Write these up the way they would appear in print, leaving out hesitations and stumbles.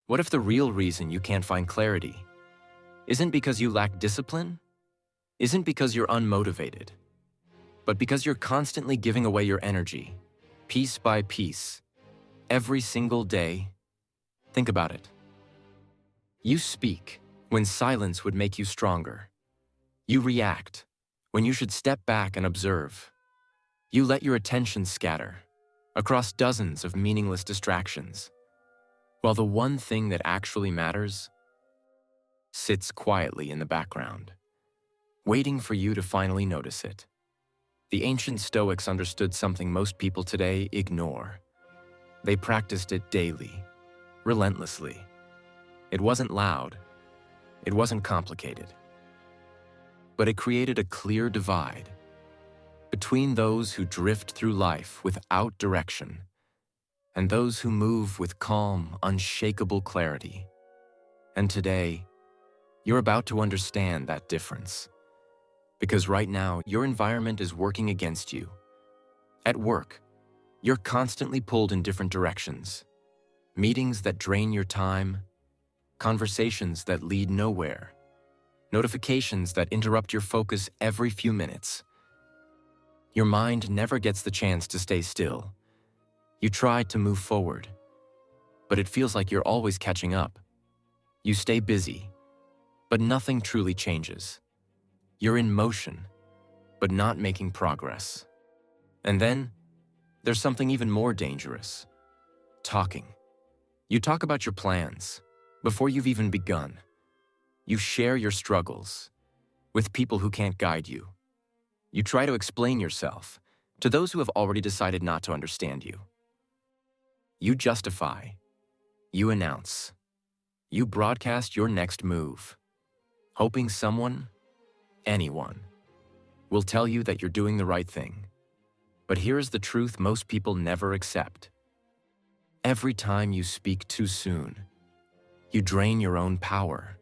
What if the real reason you can't find clarity isn't because you lack discipline, isn't because you're unmotivated, but because you're constantly giving away your energy, piece by piece, every single day? Think about it. You speak when silence would make you stronger. You react when you should step back and observe. You let your attention scatter across dozens of meaningless distractions, while the one thing that actually matters sits quietly in the background, waiting for you to finally notice it. The ancient Stoics understood something most people today ignore. They practiced it daily, relentlessly. It wasn't loud, it wasn't complicated, but it created a clear divide between those who drift through life without direction and those who move with calm, unshakable clarity. And today, you're about to understand that difference. Because right now, your environment is working against you. At work, you're constantly pulled in different directions. Meetings that drain your time, conversations that lead nowhere, notifications that interrupt your focus every few minutes. Your mind never gets the chance to stay still. You try to move forward, but it feels like you're always catching up. You stay busy, but nothing truly changes. You're in motion, but not making progress. And then, there's something even more dangerous. Talking. You talk about your plans before you've even begun. You share your struggles with people who can't guide you. You try to explain yourself to those who have already decided not to understand you. You justify. You announce. You broadcast your next move, hoping someone, anyone, will tell you that you're doing the right thing. But here's the truth most people never accept. Every time you speak too soon, you drain your own power.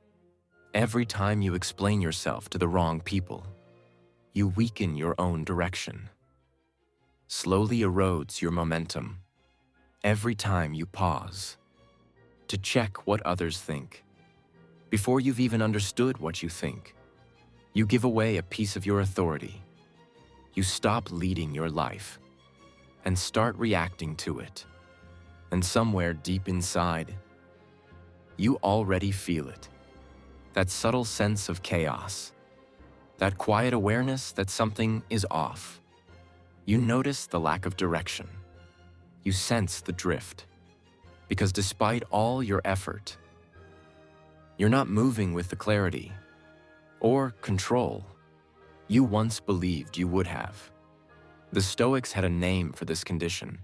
Every time you explain yourself to the wrong people, you weaken your own direction. Slowly erodes your momentum. Every time you pause to check what others think, before you've even understood what you think, you give away a piece of your authority. You stop leading your life and start reacting to it. And somewhere deep inside, you already feel it. That subtle sense of chaos. That quiet awareness that something is off. You notice the lack of direction. You sense the drift. Because despite all your effort, you're not moving with the clarity or control you once believed you would have. The Stoics had a name for this condition.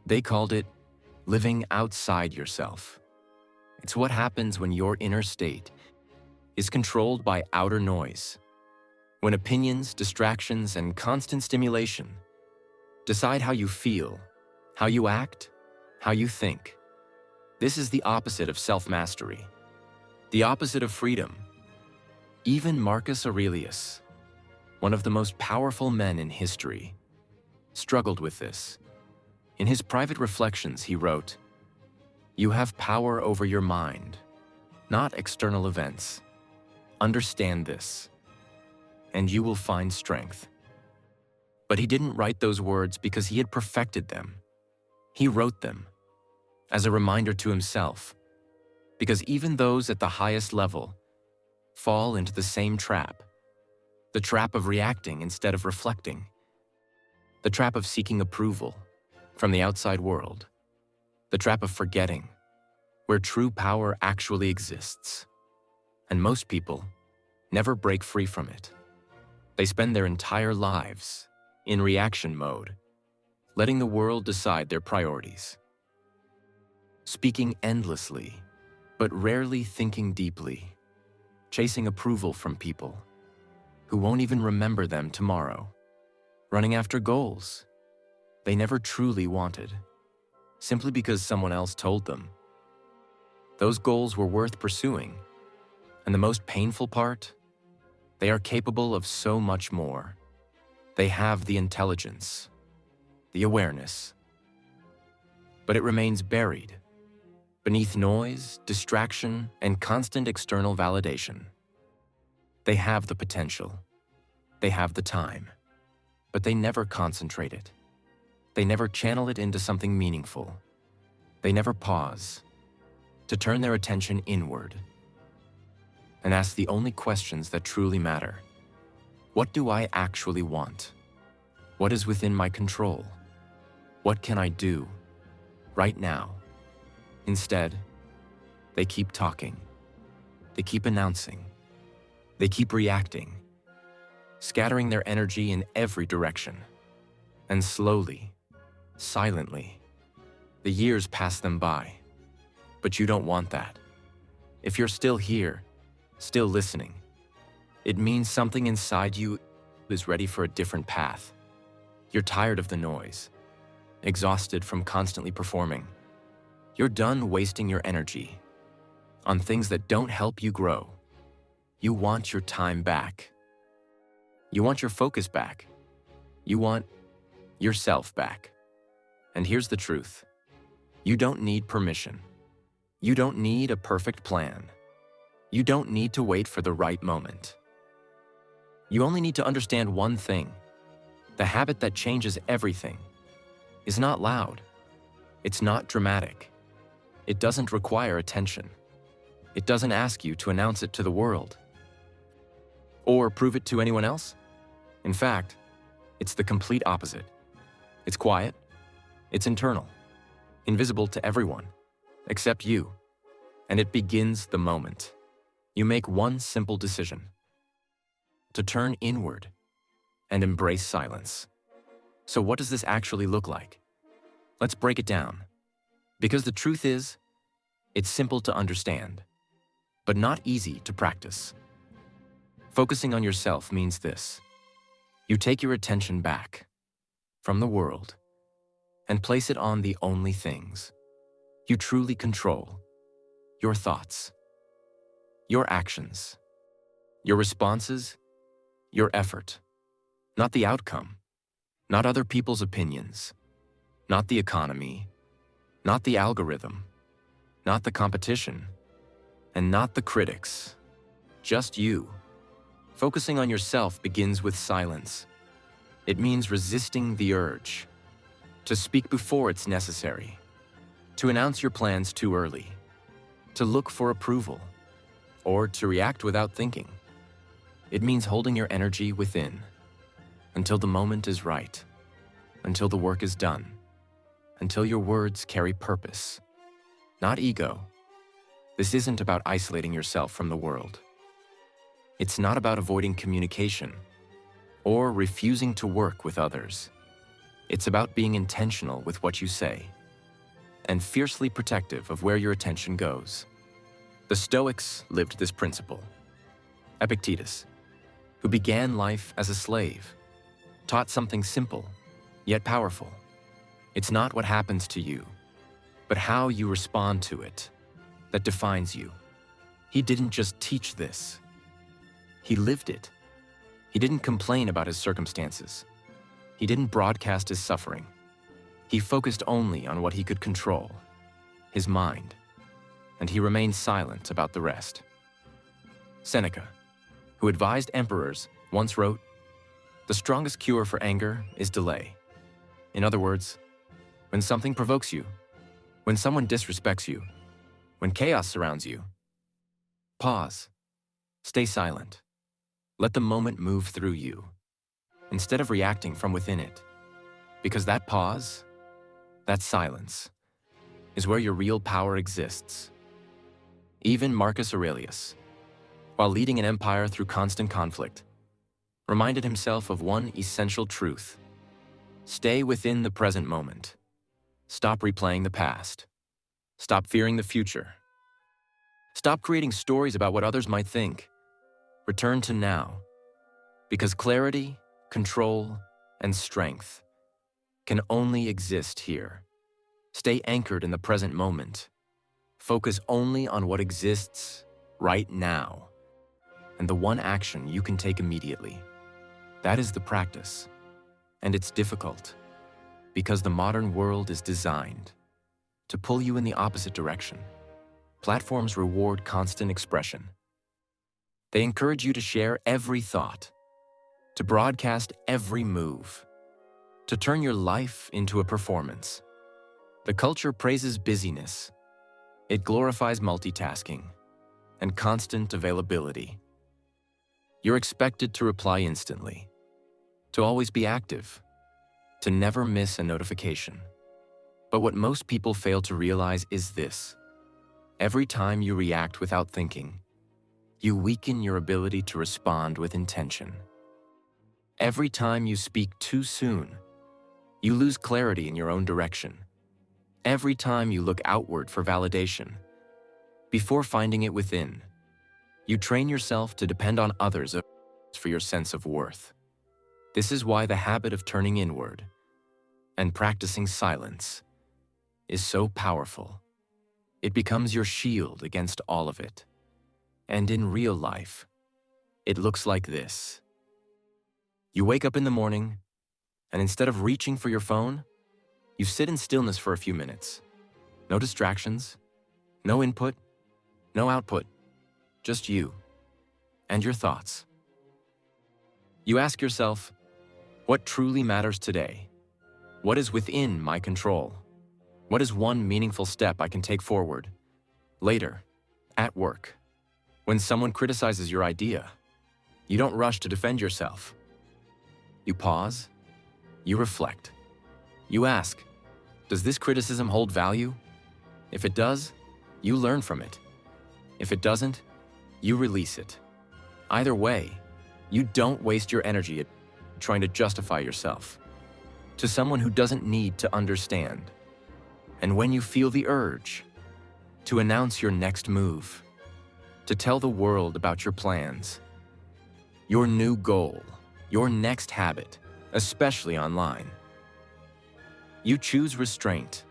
They called it living outside yourself. It's what happens when your inner state is controlled by outer noise, when opinions, distractions, and constant stimulation decide how you feel, how you act, how you think. This is the opposite of self-mastery, the opposite of freedom. Even Marcus Aurelius, one of the most powerful men in history, struggled with this. In his private reflections, he wrote, "You have power over your mind, not external events. Understand this, and you will find strength." But he didn't write those words because he had perfected them. He wrote them as a reminder to himself, because even those at the highest level fall into the same trap, the trap of reacting instead of reflecting, the trap of seeking approval from the outside world, the trap of forgetting where true power actually exists. And most people never break free from it. They spend their entire lives in reaction mode, letting the world decide their priorities. Speaking endlessly, but rarely thinking deeply, chasing approval from people who won't even remember them tomorrow, running after goals they never truly wanted, simply because someone else told them. Those goals were worth pursuing, and the most painful part, they are capable of so much more. They have the intelligence, the awareness, but it remains buried beneath noise, distraction, and constant external validation. They have the potential. They have the time. But they never concentrate it. They never channel it into something meaningful. They never pause to turn their attention inward and ask the only questions that truly matter. What do I actually want? What is within my control? What can I do right now? Instead, they keep talking. They keep announcing. They keep reacting, scattering their energy in every direction. And slowly, silently, the years pass them by. But you don't want that. If you're still here, still listening, it means something inside you is ready for a different path. You're tired of the noise, exhausted from constantly performing. You're done wasting your energy on things that don't help you grow. You want your time back. You want your focus back. You want yourself back. And here's the truth. You don't need permission. You don't need a perfect plan. You don't need to wait for the right moment. You only need to understand one thing. The habit that changes everything is not loud. It's not dramatic. It doesn't require attention. It doesn't ask you to announce it to the world or prove it to anyone else. In fact, it's the complete opposite. It's quiet. It's internal, invisible to everyone except you. And it begins the moment you make one simple decision: to turn inward and embrace silence. So what does this actually look like? Let's break it down. Because the truth is, it's simple to understand, but not easy to practice. Focusing on yourself means this. You take your attention back from the world and place it on the only things you truly control: your thoughts, your actions, your responses, your effort. Not the outcome, not other people's opinions, not the economy, not the algorithm, not the competition, and not the critics. Just you. Focusing on yourself begins with silence. It means resisting the urge to speak before it's necessary, to announce your plans too early, to look for approval, or to react without thinking. It means holding your energy within until the moment is right, until the work is done, until your words carry purpose, not ego. This isn't about isolating yourself from the world. It's not about avoiding communication or refusing to work with others. It's about being intentional with what you say and fiercely protective of where your attention goes. The Stoics lived this principle. Epictetus, who began life as a slave, taught something simple, yet powerful. It's not what happens to you, but how you respond to it that defines you. He didn't just teach this. He lived it. He didn't complain about his circumstances. He didn't broadcast his suffering. He focused only on what he could control, his mind, and he remained silent about the rest. Seneca, who advised emperors, once wrote, "The strongest cure for anger is delay." In other words, when something provokes you, when someone disrespects you, when chaos surrounds you, pause, stay silent. Let the moment move through you, instead of reacting from within it. Because that pause, that silence, is where your real power exists. Even Marcus Aurelius, while leading an empire through constant conflict, reminded himself of one essential truth: stay within the present moment. Stop replaying the past. Stop fearing the future. Stop creating stories about what others might think. Return to now, because clarity, control, and strength can only exist here. Stay anchored in the present moment. Focus only on what exists right now, and the one action you can take immediately. That is the practice, and it's difficult, because the modern world is designed to pull you in the opposite direction. Platforms reward constant expression. They encourage you to share every thought, to broadcast every move, to turn your life into a performance. The culture praises busyness. It glorifies multitasking and constant availability. You're expected to reply instantly, to always be active, to never miss a notification. But what most people fail to realize is this: every time you react without thinking, you weaken your ability to respond with intention. Every time you speak too soon, you lose clarity in your own direction. Every time you look outward for validation, before finding it within, you train yourself to depend on others for your sense of worth. This is why the habit of turning inward and practicing silence is so powerful. It becomes your shield against all of it. And in real life, it looks like this. You wake up in the morning, and instead of reaching for your phone, you sit in stillness for a few minutes. No distractions, no input, no output, just you and your thoughts. You ask yourself, what truly matters today? What is within my control? What is one meaningful step I can take forward? Later, at work, when someone criticizes your idea, you don't rush to defend yourself. You pause, you reflect. You ask, does this criticism hold value? If it does, you learn from it. If it doesn't, you release it. Either way, you don't waste your energy trying to justify yourself to someone who doesn't need to understand. And when you feel the urge to announce your next move, to tell the world about your plans, your new goal, your next habit, especially online, you choose restraint.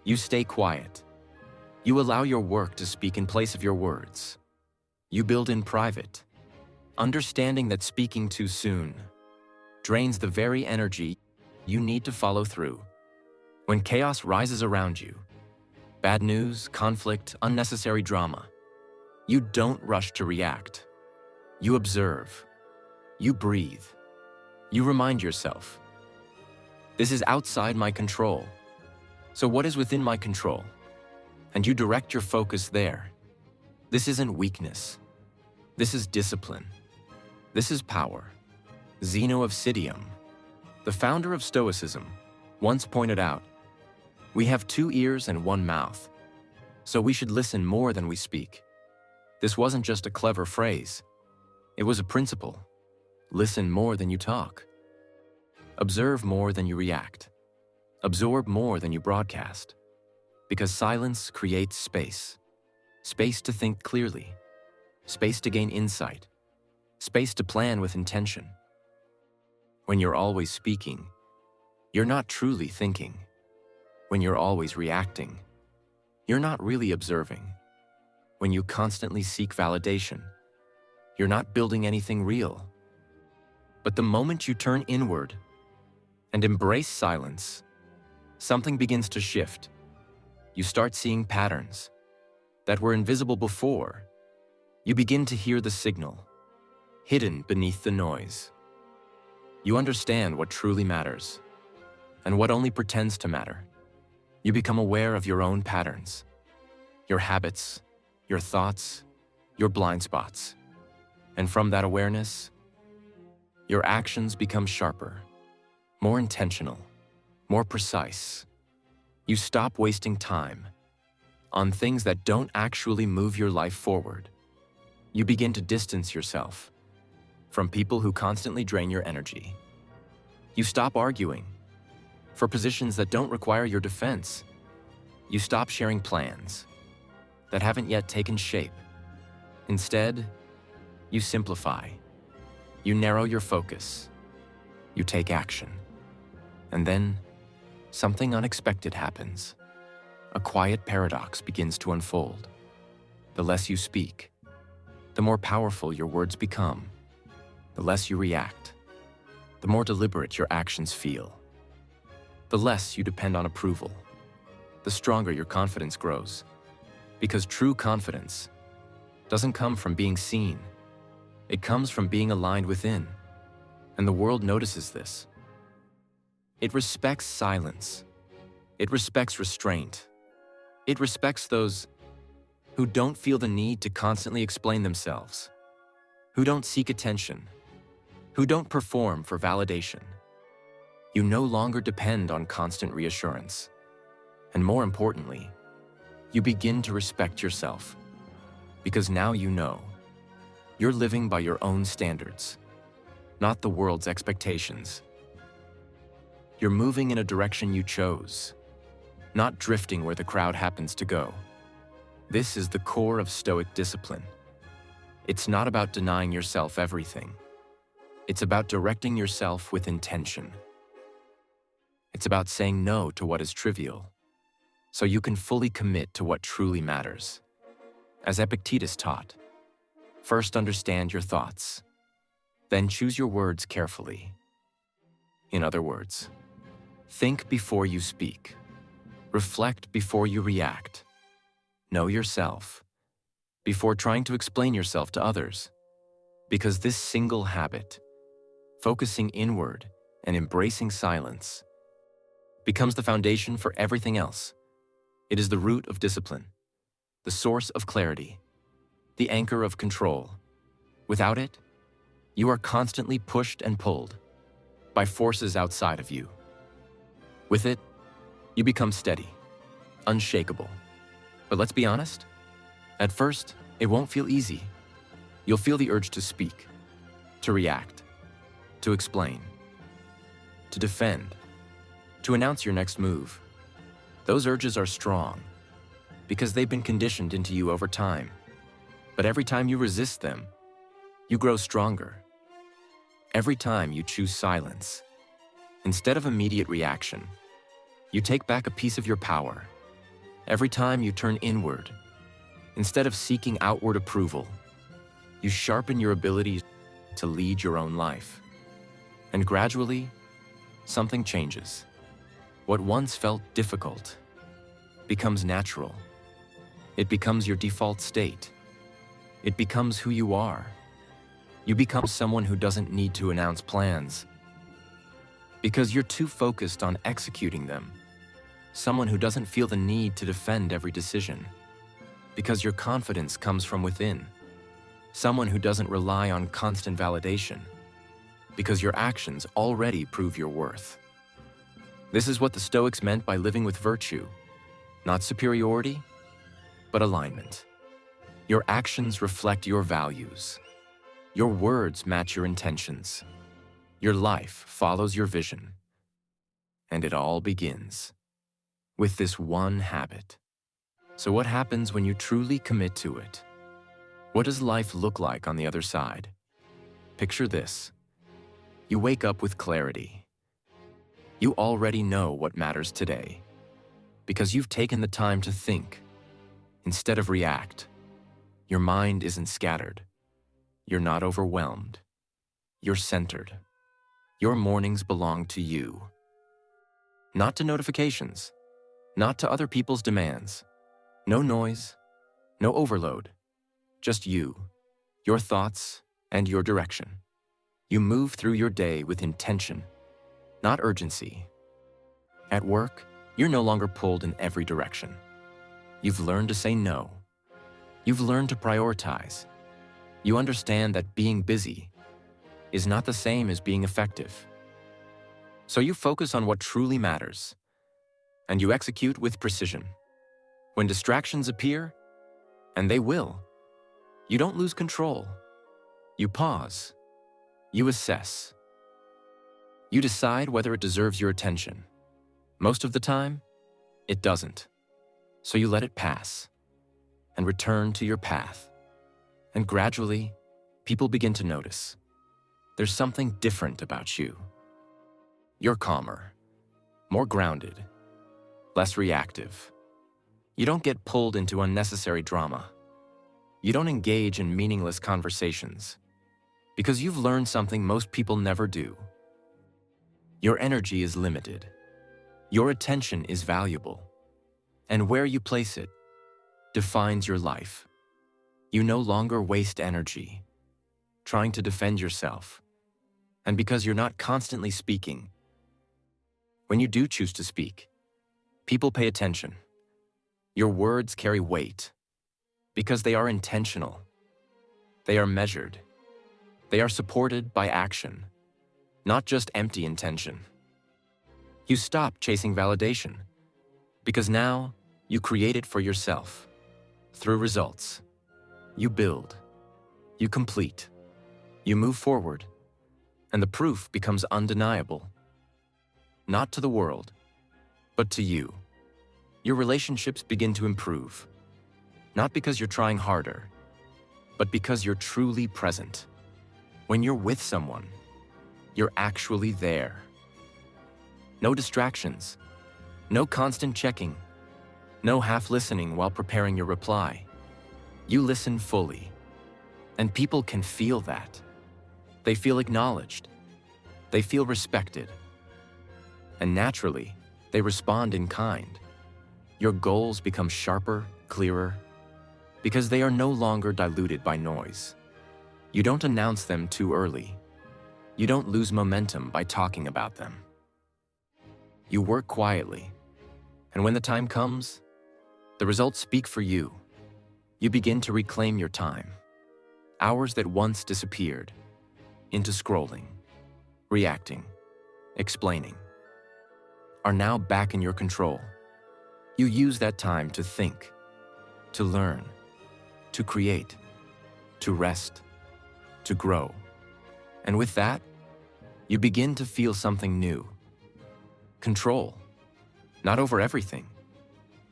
You stay quiet. You allow your work to speak in place of your words. You build in private, understanding that speaking too soon drains the very energy you need to follow through. When chaos rises around you, bad news, conflict, unnecessary drama, you don't rush to react. You observe. You breathe. You remind yourself, this is outside my control. So what is within my control? And you direct your focus there. This isn't weakness. This is discipline. This is power. Zeno of Citium, the founder of Stoicism, once pointed out, we have 2 ears and 1 mouth, so we should listen more than we speak. This wasn't just a clever phrase. It was a principle. Listen more than you talk. Observe more than you react. Absorb more than you broadcast. Because silence creates space. Space to think clearly. Space to gain insight. Space to plan with intention. When you're always speaking, you're not truly thinking. When you're always reacting, you're not really observing. When you constantly seek validation, you're not building anything real. But the moment you turn inward and embrace silence, something begins to shift. You start seeing patterns that were invisible before. You begin to hear the signal, hidden beneath the noise. You understand what truly matters and what only pretends to matter. You become aware of your own patterns, your habits, your thoughts, your blind spots. And from that awareness, your actions become sharper, more intentional, more precise. You stop wasting time on things that don't actually move your life forward. You begin to distance yourself from people who constantly drain your energy. You stop arguing for positions that don't require your defense. You stop sharing plans that haven't yet taken shape. Instead, you simplify. You narrow your focus. You take action. And then, something unexpected happens. A quiet paradox begins to unfold. The less you speak, the more powerful your words become. The less you react, the more deliberate your actions feel. The less you depend on approval, the stronger your confidence grows. Because true confidence doesn't come from being seen. It comes from being aligned within, and the world notices this. It respects silence. It respects restraint. It respects those who don't feel the need to constantly explain themselves, who don't seek attention, who don't perform for validation. You no longer depend on constant reassurance. And more importantly, you begin to respect yourself, because now you know you're living by your own standards, not the world's expectations. You're moving in a direction you chose, not drifting where the crowd happens to go. This is the core of Stoic discipline. It's not about denying yourself everything. It's about directing yourself with intention. It's about saying no to what is trivial, so you can fully commit to what truly matters. As Epictetus taught, first understand your thoughts, then choose your words carefully. In other words, think before you speak, reflect before you react, know yourself before trying to explain yourself to others. Because this single habit, focusing inward and embracing silence, becomes the foundation for everything else. It is the root of discipline, the source of clarity, the anchor of control. Without it, you are constantly pushed and pulled by forces outside of you. With it, you become steady, unshakable. But let's be honest, at first, it won't feel easy. You'll feel the urge to speak, to react, to explain, to defend, to announce your next move. Those urges are strong because they've been conditioned into you over time. But every time you resist them, you grow stronger. Every time you choose silence, instead of immediate reaction, you take back a piece of your power. Every time you turn inward, instead of seeking outward approval, you sharpen your ability to lead your own life. And gradually, something changes. What once felt difficult becomes natural. It becomes your default state. It becomes who you are. You become someone who doesn't need to announce plans because you're too focused on executing them. Someone who doesn't feel the need to defend every decision because your confidence comes from within. Someone who doesn't rely on constant validation because your actions already prove your worth. This is what the Stoics meant by living with virtue, not superiority, but alignment. Your actions reflect your values. Your words match your intentions. Your life follows your vision. And it all begins with this one habit. So what happens when you truly commit to it? What does life look like on the other side? Picture this. You wake up with clarity. You already know what matters today because you've taken the time to think instead of react. Your mind isn't scattered. You're not overwhelmed. You're centered. Your mornings belong to you. Not to notifications, not to other people's demands. No noise, no overload. Just you, your thoughts, and your direction. You move through your day with intention, not urgency. At work, you're no longer pulled in every direction. You've learned to say no. You've learned to prioritize. You understand that being busy is not the same as being effective. So you focus on what truly matters, and you execute with precision. When distractions appear, and they will, you don't lose control. You pause. You assess. You decide whether it deserves your attention. Most of the time, it doesn't. So you let it pass and return to your path. And gradually, people begin to notice. There's something different about you. You're calmer, more grounded, less reactive. You don't get pulled into unnecessary drama. You don't engage in meaningless conversations because you've learned something most people never do. Your energy is limited. Your attention is valuable. And where you place it defines your life. You no longer waste energy trying to defend yourself. And because you're not constantly speaking, when you do choose to speak, people pay attention. Your words carry weight because they are intentional. They are measured. They are supported by action, not just empty intention. You stop chasing validation because now you create it for yourself. Through results, you build, you complete, you move forward, and the proof becomes undeniable. Not to the world, but to you. Your relationships begin to improve, not because you're trying harder, but because you're truly present. When you're with someone, you're actually there. No distractions, no constant checking, no half-listening while preparing your reply. You listen fully, and people can feel that. They feel acknowledged. They feel respected. And naturally, they respond in kind. Your goals become sharper, clearer, because they are no longer diluted by noise. You don't announce them too early. You don't lose momentum by talking about them. You work quietly, and when the time comes, the results speak for you. You begin to reclaim your time. Hours that once disappeared into scrolling, reacting, explaining, are now back in your control. You use that time to think, to learn, to create, to rest, to grow. And with that, you begin to feel something new. Control, not over everything.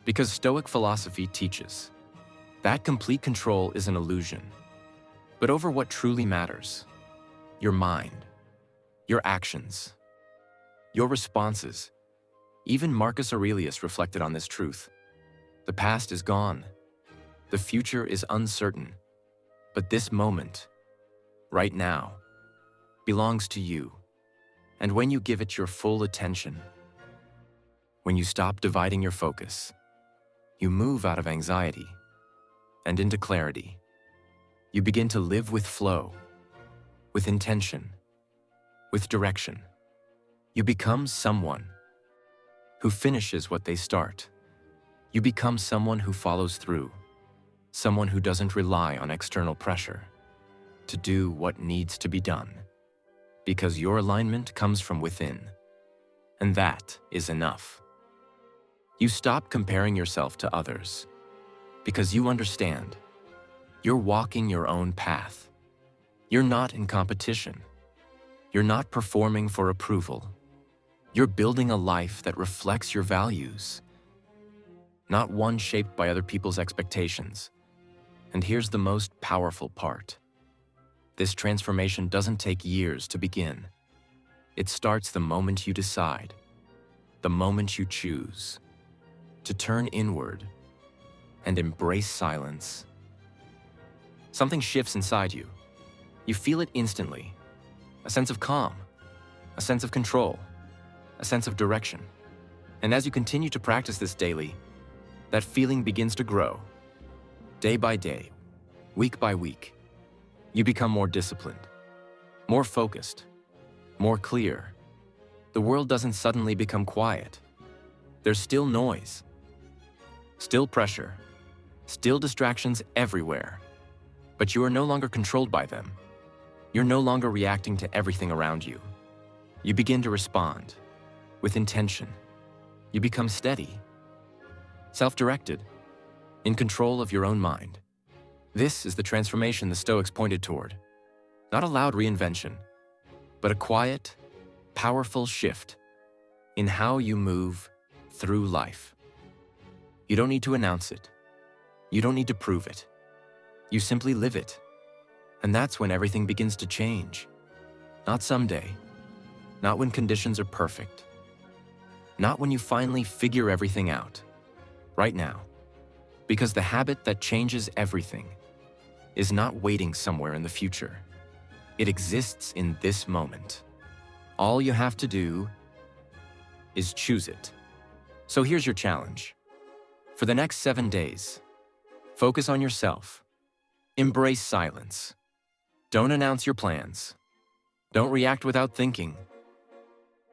Because Stoic philosophy teaches that complete control is an illusion, but over what truly matters: your mind, your actions, your responses. Even Marcus Aurelius reflected on this truth. The past is gone. The future is uncertain. But this moment, right now, belongs to you. And when you give it your full attention, when you stop dividing your focus, you move out of anxiety and into clarity. You begin to live with flow, with intention, with direction. You become someone who finishes what they start. You become someone who follows through, someone who doesn't rely on external pressure to do what needs to be done, because your alignment comes from within, and that is enough. You stop comparing yourself to others because you understand you're walking your own path. You're not in competition. You're not performing for approval. You're building a life that reflects your values, not one shaped by other people's expectations. And here's the most powerful part. This transformation doesn't take years to begin. It starts the moment you decide, the moment you choose to turn inward and embrace silence. Something shifts inside you. You feel it instantly. A sense of calm, a sense of control, a sense of direction. And as you continue to practice this daily, that feeling begins to grow. Day by day, week by week, you become more disciplined, more focused, more clear. The world doesn't suddenly become quiet. There's still noise, still pressure, still distractions everywhere. But you are no longer controlled by them. You're no longer reacting to everything around you. You begin to respond with intention. You become steady, self-directed, in control of your own mind. This is the transformation the Stoics pointed toward. Not a loud reinvention, but a quiet, powerful shift in how you move through life. You don't need to announce it. You don't need to prove it. You simply live it. And that's when everything begins to change. Not someday. Not when conditions are perfect. Not when you finally figure everything out. Right now. Because the habit that changes everything is not waiting somewhere in the future. It exists in this moment. All you have to do is choose it. So here's your challenge. For the next 7 days, Focus on yourself. Embrace silence. Don't announce your plans. Don't react without thinking.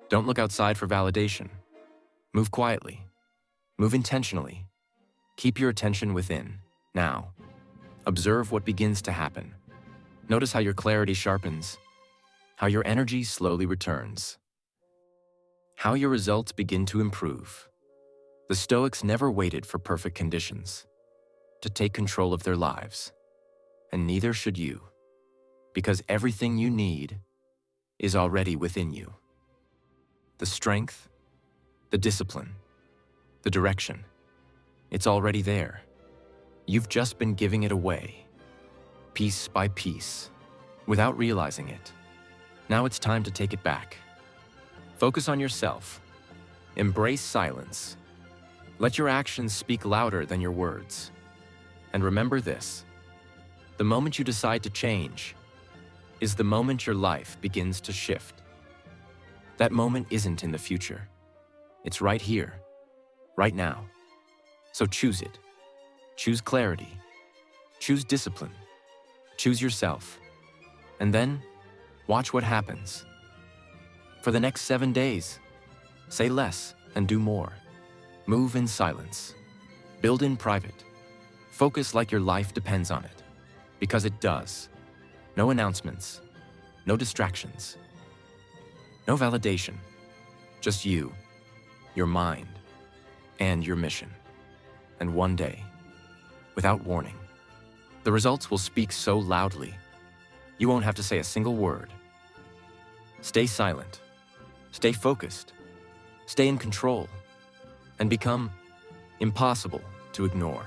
Don't look outside for validation. Move quietly. Move intentionally. Keep your attention within. Now, observe what begins to happen. Notice how your clarity sharpens, how your energy slowly returns, how your results begin to improve. The Stoics never waited for perfect conditions to take control of their lives, and neither should you, because everything you need is already within you. The strength, the discipline, the direction, it's already there. You've just been giving it away, piece by piece, without realizing it. Now it's time to take it back. Focus on yourself. Embrace silence. Let your actions speak louder than your words. And remember this: the moment you decide to change is the moment your life begins to shift. That moment isn't in the future. It's right here, right now. So choose it. Choose clarity. Choose discipline. Choose yourself. And then, watch what happens. For the next 7 days, say less and do more. Move in silence. Build in private. Focus like your life depends on it. Because it does. No announcements. No distractions. No validation. Just you, your mind, and your mission. And one day, without warning, the results will speak so loudly, you won't have to say a single word. Stay silent. Stay focused. Stay in control. And become impossible to ignore.